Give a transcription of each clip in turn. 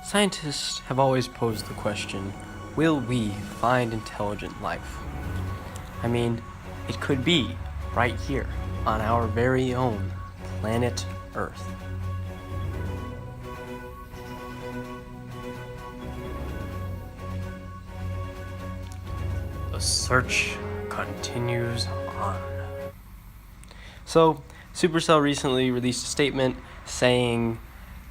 Scientists have always posed the question, will we find intelligent life? I mean, it could be right here on our very own planet Earth. The search continues on. So, Supercell recently released a statement saying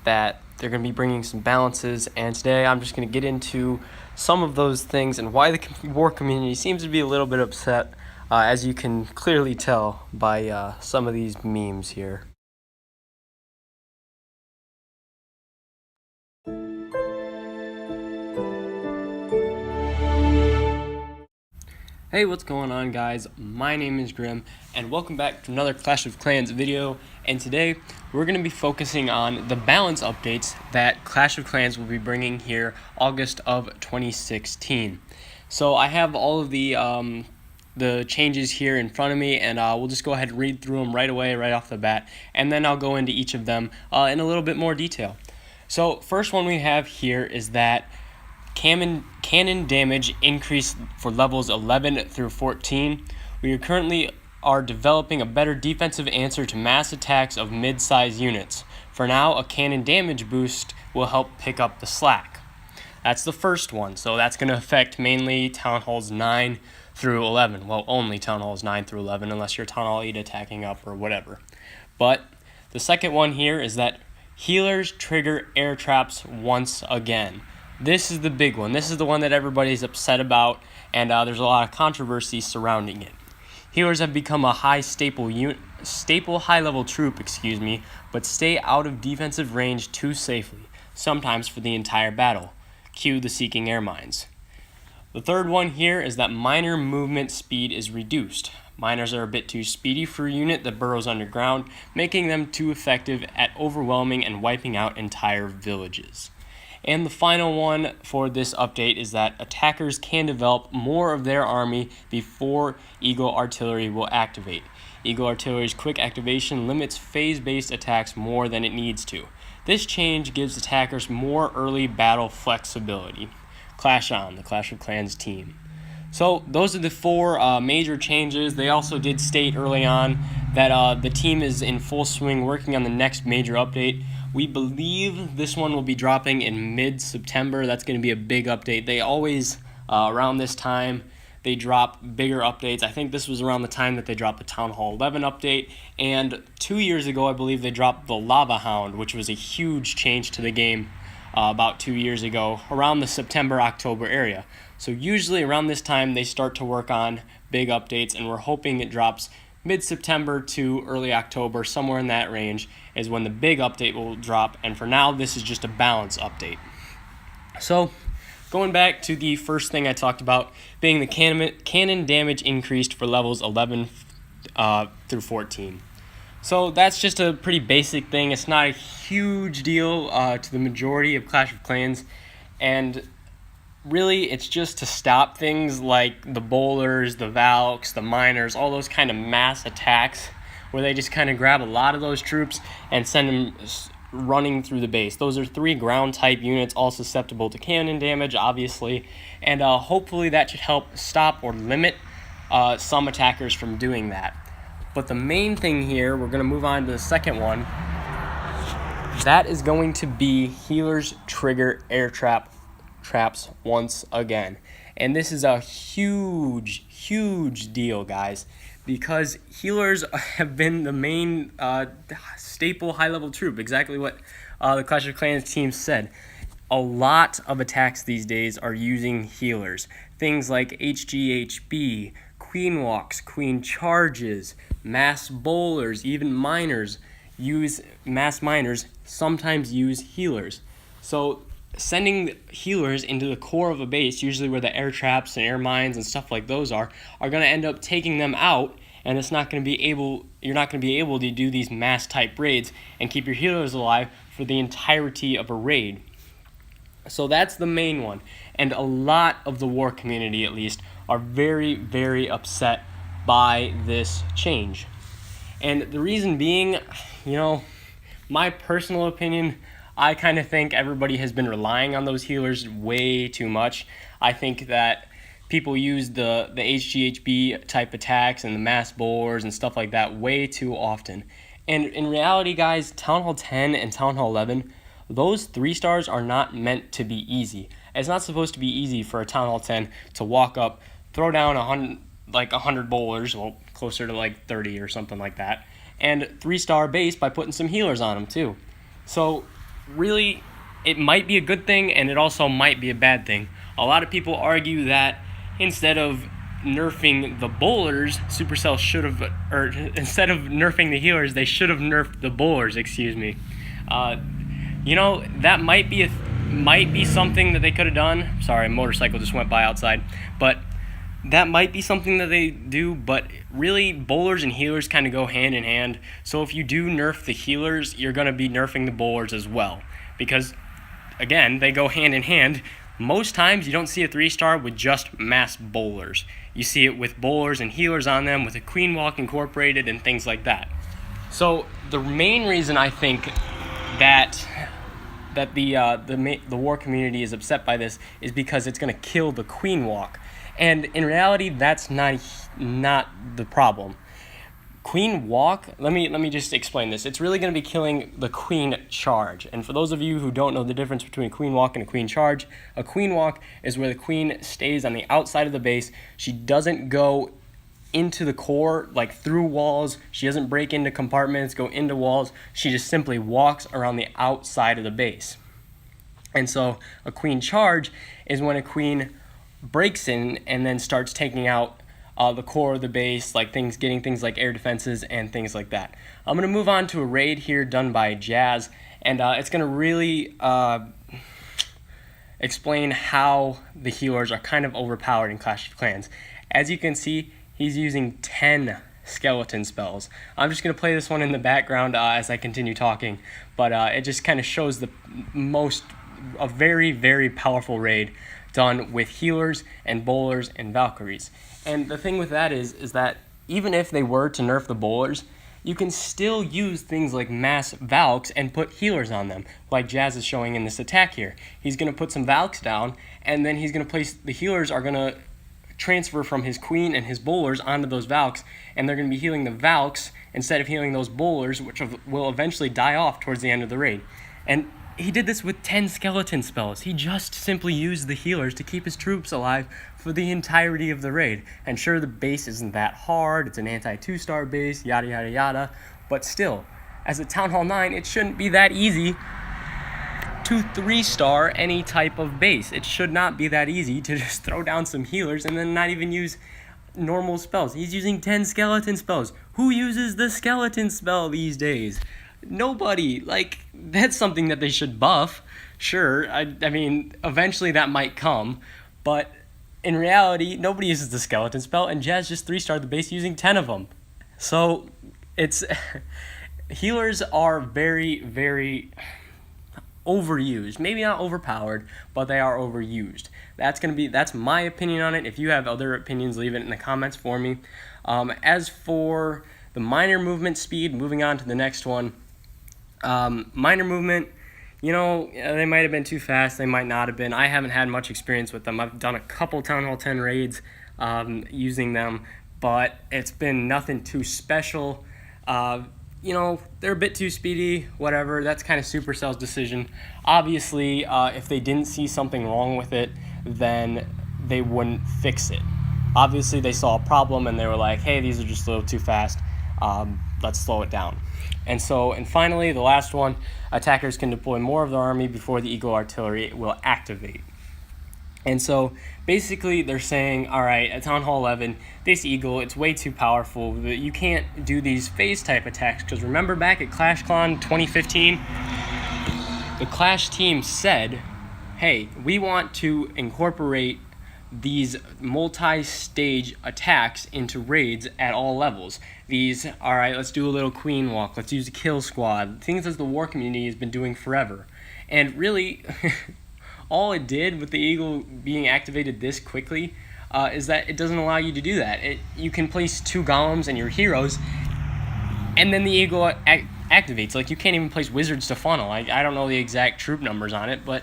that they're going to be bringing some balances, and today I'm just going to get into some of those things and why the war community seems to be a little bit upset, as you can clearly tell by some of these memes here. Hey, what's going on, guys? My name is Grim, and welcome back to another Clash of Clans video. And today, we're going to be focusing on the balance updates that Clash of Clans will be bringing here August of 2016. So I have all of the changes here in front of me, and we'll just go ahead and read through them right away, right off the bat, and then I'll go into each of them in a little bit more detail. So first one we have here is that cannon damage increased for levels 11 through 14. We currently are developing a better defensive answer to mass attacks of mid-size units. For now, a cannon damage boost will help pick up the slack. That's the first one, so that's going to affect mainly Town Halls 9 through 11. Well, only Town Halls 9 through 11, unless you're Town Hall 8 attacking up or whatever. But the second one here is that healers trigger air traps once again. This is the big one. This is the one that everybody's upset about, and there's a lot of controversy surrounding it. Healers have become a staple high-level troop, but stay out of defensive range too safely, sometimes for the entire battle. Cue the Seeking Air Mines. The third one here is that miner movement speed is reduced. Miners are a bit too speedy for a unit that burrows underground, making them too effective at overwhelming and wiping out entire villages. And the final one for this update is that attackers can develop more of their army before Eagle Artillery will activate. Eagle Artillery's quick activation limits phase-based attacks more than it needs to. This change gives attackers more early battle flexibility. Clash on, the Clash of Clans team. So those are the four major changes. They also did state early on that the team is in full swing working on the next major update. We believe this one will be dropping in mid-September. That's going to be a big update. They always, around this time, they drop bigger updates. I think this was around the time that they dropped the Town Hall 11 update. And 2 years ago, I believe they dropped the Lava Hound, which was a huge change to the game about 2 years ago, around the September-October area. So usually around this time, they start to work on big updates, and we're hoping it drops mid-September to early October, somewhere in that range, is when the big update will drop. And for now, this is just a balance update. So, going back to the first thing I talked about, being the cannon damage increased for levels 11 through 14. So that's just a pretty basic thing. It's not a huge deal to the majority of Clash of Clans, and really, it's just to stop things like the bowlers, the Valks, the miners, all those kind of mass attacks where they just kind of grab a lot of those troops and send them running through the base. Those are 3 ground-type units, all susceptible to cannon damage, obviously, and hopefully that should help stop or limit some attackers from doing that. But the main thing here, we're going to move on to the second one, that is going to be healers trigger air traps once again. And this is a huge deal, guys, because healers have been the main staple high-level troop, exactly what the Clash of Clans team said. A lot of attacks these days are using healers. Things like HGHB, Queen Walks, Queen Charges, Mass Bowlers, even miners mass miners sometimes use healers. So sending healers into the core of a base, usually where the air traps and air mines and stuff like those are going to end up taking them out, and you're not going to be able to do these mass type raids and keep your healers alive for the entirety of a raid. So that's the main one, and a lot of the war community, at least, are very upset by this change. And the reason being, my personal opinion, I kind of think everybody has been relying on those healers way too much. I think that people use the HGHB type attacks and the mass bowlers and stuff like that way too often. And in reality, guys, Town Hall 10 and Town Hall 11, those 3 stars are not meant to be easy. It's not supposed to be easy for a Town Hall 10 to walk up, throw down 100 bowlers, well, closer to like 30 or something like that, and 3-star base by putting some healers on them too. So really, it might be a good thing, and it also might be a bad thing. A lot of people argue that instead of nerfing the bowlers, Supercell should have, or instead of nerfing the healers, they should have nerfed the bowlers, excuse me. That might be something that they could have done. Sorry, a motorcycle just went by outside. But that might be something that they do, but really bowlers and healers kind of go hand in hand. So if you do nerf the healers, you're going to be nerfing the bowlers as well. Because, again, they go hand in hand. Most times you don't see a 3-star with just mass bowlers. You see it with bowlers and healers on them, with a queen walk incorporated and things like that. So the main reason I think that the war community is upset by this is because it's going to kill the queen walk. And in reality, that's not the problem. Queen walk, let me just explain this. It's really going to be killing the queen charge. And for those of you who don't know the difference between a queen walk and a queen charge, a queen walk is where the queen stays on the outside of the base. She doesn't go into the core, like through walls. She doesn't break into compartments, go into walls. She just simply walks around the outside of the base. And so a queen charge is when a queen breaks in and then starts taking out the core of the base, like getting things like air defenses and things like that. I'm going to move on to a raid here done by Jazz, and it's going to really explain how the healers are kind of overpowered in Clash of Clans. As you can see, he's using 10 skeleton spells. I'm just going to play this one in the background as I continue talking, but it just kind of shows a very, very powerful raid done with healers and bowlers and Valkyries. And the thing with that is that even if they were to nerf the bowlers, you can still use things like mass Valks and put healers on them, like Jazz is showing in this attack here. He's going to put some Valks down, and then he's going to place, the healers are going to transfer from his queen and his bowlers onto those Valks, and they're going to be healing the Valks instead of healing those bowlers, which will eventually die off towards the end of the raid. And he did this with 10 skeleton spells. He just simply used the healers to keep his troops alive for the entirety of the raid. And sure, the base isn't that hard. It's an anti-2-star base, yada, yada, yada. But still, as a Town Hall 9, it shouldn't be that easy to 3-star any type of base. It should not be that easy to just throw down some healers and then not even use normal spells. He's using 10 skeleton spells. Who uses the skeleton spell these days? Nobody. Like, that's something that they should buff. Sure, I mean, eventually that might come, but in reality, nobody uses the skeleton spell, and Jazz just 3-starred the base using 10 of them. So, it's... healers are very, very overused. Maybe not overpowered, but they are overused. That's my opinion on it. If you have other opinions, leave it in the comments for me. As for the minor movement speed, moving on to the next one, minor movement, they might have been too fast, they might not have been. I haven't had much experience with them. I've done a couple Town Hall 10 raids using them, but it's been nothing too special. They're a bit too speedy, whatever. That's kind of Supercell's decision. Obviously, if they didn't see something wrong with it, then they wouldn't fix it. Obviously, they saw a problem and they were like, hey, these are just a little too fast. Let's slow it down. And finally, the last one, attackers can deploy more of their army before the Eagle artillery will activate. And so basically they're saying, all right, at Town Hall 11, this Eagle, it's way too powerful. You can't do these phase type attacks, because remember back at ClashCon 2015, the Clash team said, hey, we want to incorporate these multi-stage attacks into raids at all levels. These, all right, let's do a little queen walk, let's use a kill squad, things that the war community has been doing forever. And really, all it did with the Eagle being activated this quickly is that it doesn't allow you to do that. You can place 2 golems and your heroes and then the Eagle activates. Like, you can't even place wizards to funnel. I don't know the exact troop numbers on it, but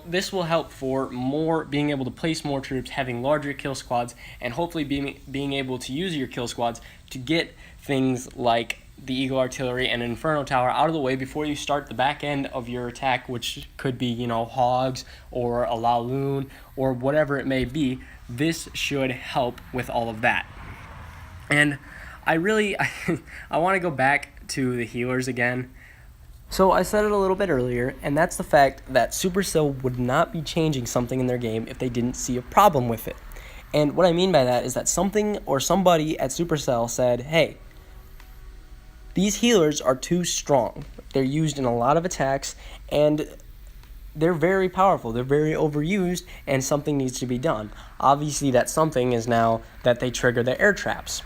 this will help for being able to place more troops, having larger kill squads, and hopefully being able to use your kill squads to get things like the Eagle Artillery and Inferno Tower out of the way before you start the back end of your attack, which could be, Hogs or a Laloon or whatever it may be. This should help with all of that. And I want to go back to the healers again. So I said it a little bit earlier, and that's the fact that Supercell would not be changing something in their game if they didn't see a problem with it. And what I mean by that is that something or somebody at Supercell said, hey, these healers are too strong. They're used in a lot of attacks, and they're very powerful. They're very overused, and something needs to be done. Obviously, that something is now that they trigger the air traps.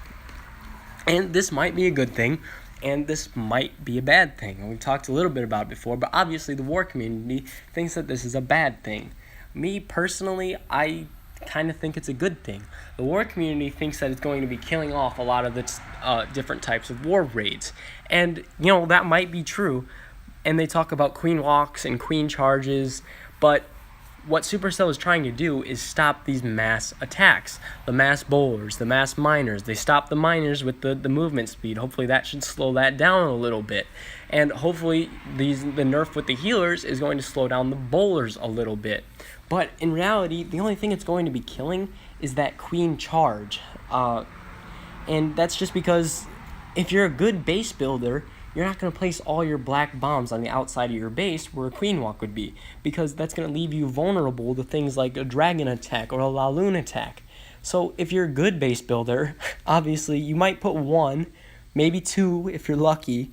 And this might be a good thing, and this might be a bad thing. We've talked a little bit about it before, but obviously the war community thinks that this is a bad thing. Me, personally, I kind of think it's a good thing. The war community thinks that it's going to be killing off a lot of the different types of war raids. And, that might be true. And they talk about queen walks and queen charges, but what Supercell is trying to do is stop these mass attacks. The mass bowlers, the mass miners. They stop the miners with the movement speed. Hopefully that should slow that down a little bit. And hopefully the nerf with the healers is going to slow down the bowlers a little bit. But in reality, the only thing it's going to be killing is that queen charge. And that's just because if you're a good base builder, you're not going to place all your black bombs on the outside of your base where a queen walk would be, because that's going to leave you vulnerable to things like a dragon attack or a Laloon attack. So if you're a good base builder, obviously you might put 1, maybe 2 if you're lucky,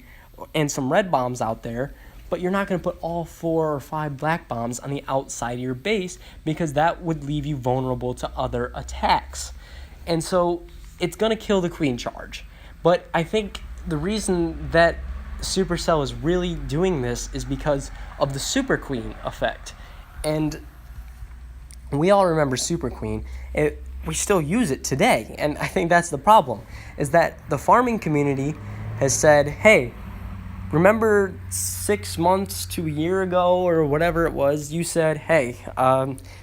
and some red bombs out there, but you're not going to put all 4 or 5 black bombs on the outside of your base, because that would leave you vulnerable to other attacks. And so it's going to kill the queen charge. But I think the reason that Supercell is really doing this is because of the Super Queen effect. And we all remember Super Queen. We still use it today, and I think that's the problem, is that the farming community has said, hey, remember 6 months to a year ago or whatever it was, you said, hey,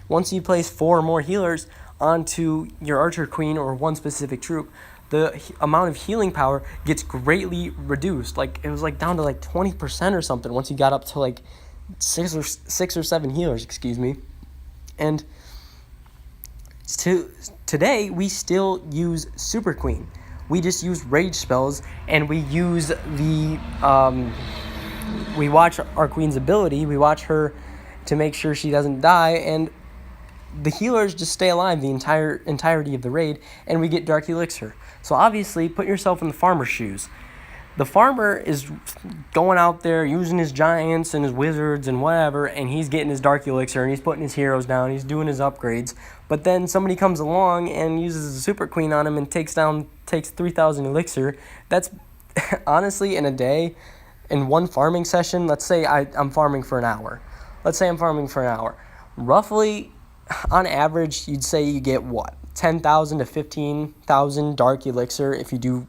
once you place 4 or more healers onto your Archer Queen or one specific troop, the amount of healing power gets greatly reduced. Like, it was down to 20% or something once you got up to 6 or 7 healers, And today we still use Super Queen. We just use rage spells, and we use we watch our queen's ability. We watch her to make sure she doesn't die, and the healers just stay alive the entirety of the raid, and we get Dark Elixir. So obviously, put yourself in the farmer's shoes. The farmer is going out there using his giants and his wizards and whatever, and he's getting his Dark Elixir, and he's putting his heroes down, he's doing his upgrades. But then somebody comes along and uses a Super Queen on him and takes 3,000 Elixir. That's honestly, in a day, in one farming session, let's say I'm farming for an hour. Roughly, on average, you'd say you get 10,000 to 15,000 Dark Elixir if you do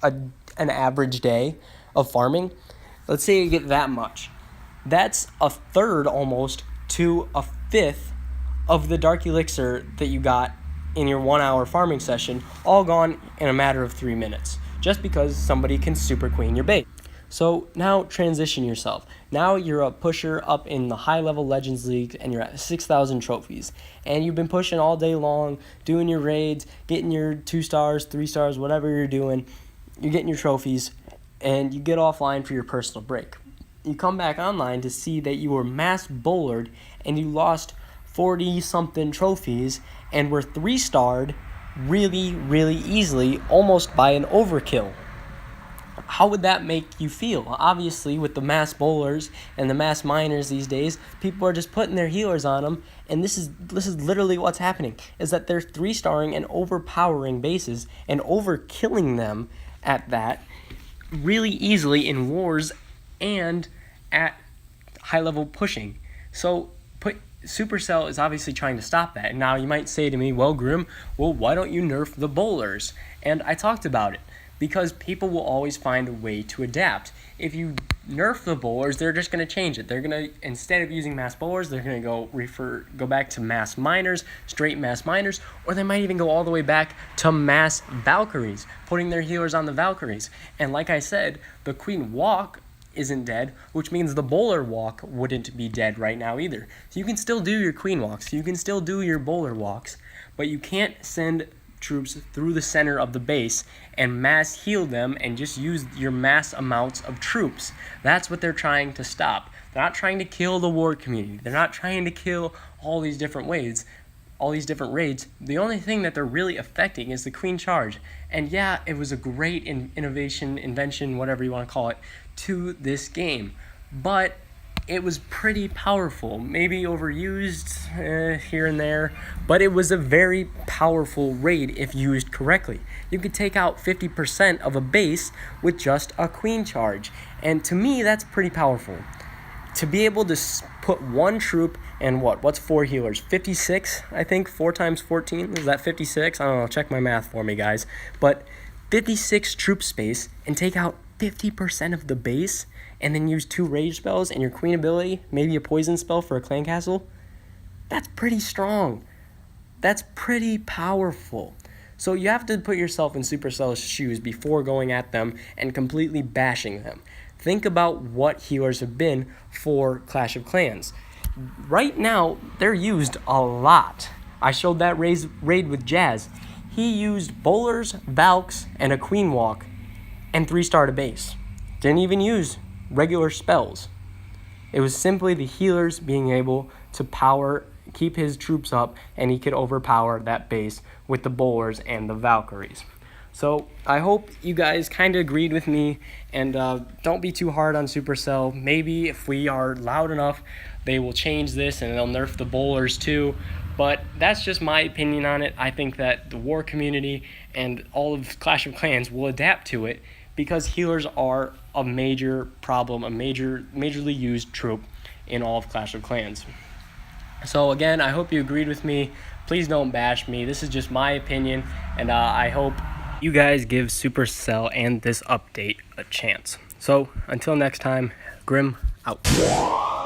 an average day of farming. Let's say you get that much. That's a third almost to a fifth of the Dark Elixir that you got in your 1 hour farming session, all gone in a matter of 3 minutes, just because somebody can Super Queen your base. So now transition yourself. Now you're a pusher up in the high-level Legends League, and you're at 6,000 trophies. And you've been pushing all day long, doing your raids, getting your 2 stars, 3 stars, whatever you're doing. You're getting your trophies, and you get offline for your personal break. You come back online to see that you were mass bowlered, and you lost 40-something trophies, and were 3-starred really, really easily, almost by an overkill. How would that make you feel? Obviously, with the mass bowlers and the mass miners these days, people are just putting their healers on them, and this is literally what's happening, is that they're 3-starring and overpowering bases and overkilling them at that really easily in wars and at high-level pushing. So Supercell is obviously trying to stop that. Now, you might say to me, well, Grim, why don't you nerf the bowlers? And I talked about it. because people will always find a way to adapt. If you nerf the bowlers, they're just going to change it. They're going to, instead of using mass bowlers, they're going to go back to mass miners, straight mass miners, or they might even go all the way back to mass Valkyries, putting their healers on the Valkyries. And like I said, the Queen Walk isn't dead, which means the bowler walk wouldn't be dead right now either. So you can still do your Queen Walks, you can still do your bowler walks, but you can't send troops through the center of the base and mass heal them and just use your mass amounts of troops. That's what they're trying to stop. They're not trying to kill the war community. They're not trying to kill all these different raids. The only thing that they're really affecting is the Queen Charge. And yeah, it was a great invention, whatever you want to call it, to this game. But it was pretty powerful, maybe overused here and there, but it was a very powerful raid if used correctly. You could take out 50% of a base with just a Queen Charge, and to me, that's pretty powerful. To be able to put one troop and what's 4 healers? 56, I think, 4 times 14, is that 56? I don't know, check my math for me, guys. But 56 troop space and take out 50% of the base, and then use 2 rage spells and your queen ability, maybe a poison spell for a clan castle, that's pretty strong. That's pretty powerful. So you have to put yourself in Supercell's shoes before going at them and completely bashing them. Think about what healers have been for Clash of Clans. Right now, they're used a lot. I showed that raid with Jazz. He used bowlers, Valks, and a Queen Walk, and 3-starred a base. Didn't even use regular spells. It was simply the healers being able to keep his troops up, and he could overpower that base with the bowlers and the Valkyries. So I hope you guys kind of agreed with me, and don't be too hard on Supercell. Maybe if we are loud enough, they will change this and they'll nerf the bowlers too. But that's just my opinion on it. I think that the war community and all of Clash of Clans will adapt to it, because healers are a major problem, a majorly used troop in all of Clash of Clans. So again, I hope you agreed with me. Please don't bash me. This is just my opinion, and I hope you guys give Supercell and this update a chance. So until next time, Grim out.